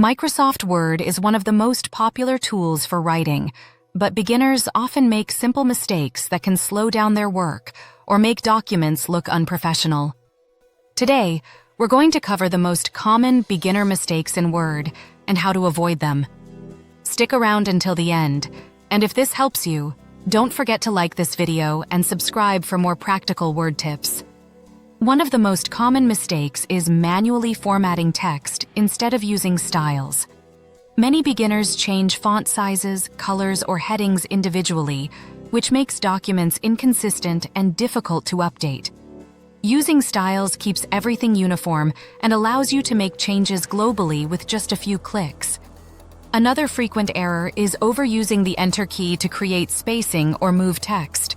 Microsoft Word is one of the most popular tools for writing, but beginners often make simple mistakes that can slow down their work or make documents look unprofessional. Today, we're going to cover the most common beginner mistakes in Word and how to avoid them. Stick around until the end, and if this helps you, don't forget to like this video and subscribe for more practical Word tips. One of the most common mistakes is manually formatting text instead of using styles. Many beginners change font sizes, colors, or headings individually, which makes documents inconsistent and difficult to update. Using styles keeps everything uniform and allows you to make changes globally with just a few clicks. Another frequent error is overusing the Enter key to create spacing or move text.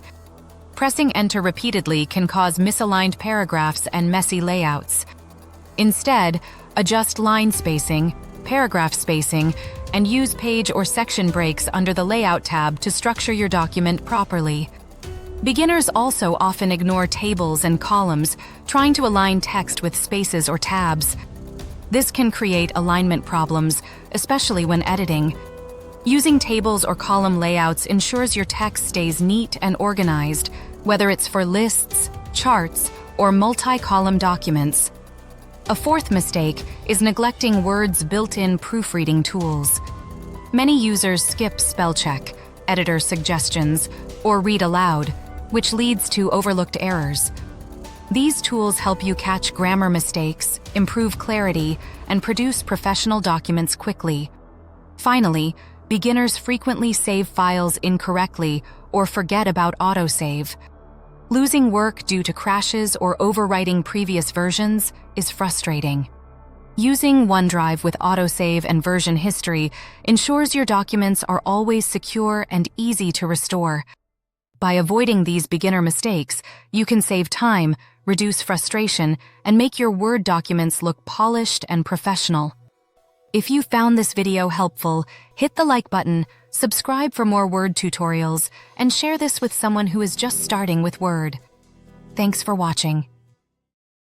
Pressing Enter repeatedly can cause misaligned paragraphs and messy layouts. Instead, adjust line spacing, paragraph spacing, and use page or section breaks under the Layout tab to structure your document properly. Beginners also often ignore tables and columns, trying to align text with spaces or tabs. This can create alignment problems, especially when editing. Using tables or column layouts ensures your text stays neat and organized, whether it's for lists, charts, or multi-column documents. A fourth mistake is neglecting Word's built-in proofreading tools. Many users skip spell check, editor suggestions, or read aloud, which leads to overlooked errors. These tools help you catch grammar mistakes, improve clarity, and produce professional documents quickly. Finally, beginners frequently save files incorrectly or forget about autosave. Losing work due to crashes or overwriting previous versions is frustrating. Using OneDrive with autosave and version history ensures your documents are always secure and easy to restore. By avoiding these beginner mistakes, you can save time, reduce frustration, and make your Word documents look polished and professional. If you found this video helpful, hit the like button, subscribe for more Word tutorials, and share this with someone who is just starting with Word. Thanks for watching.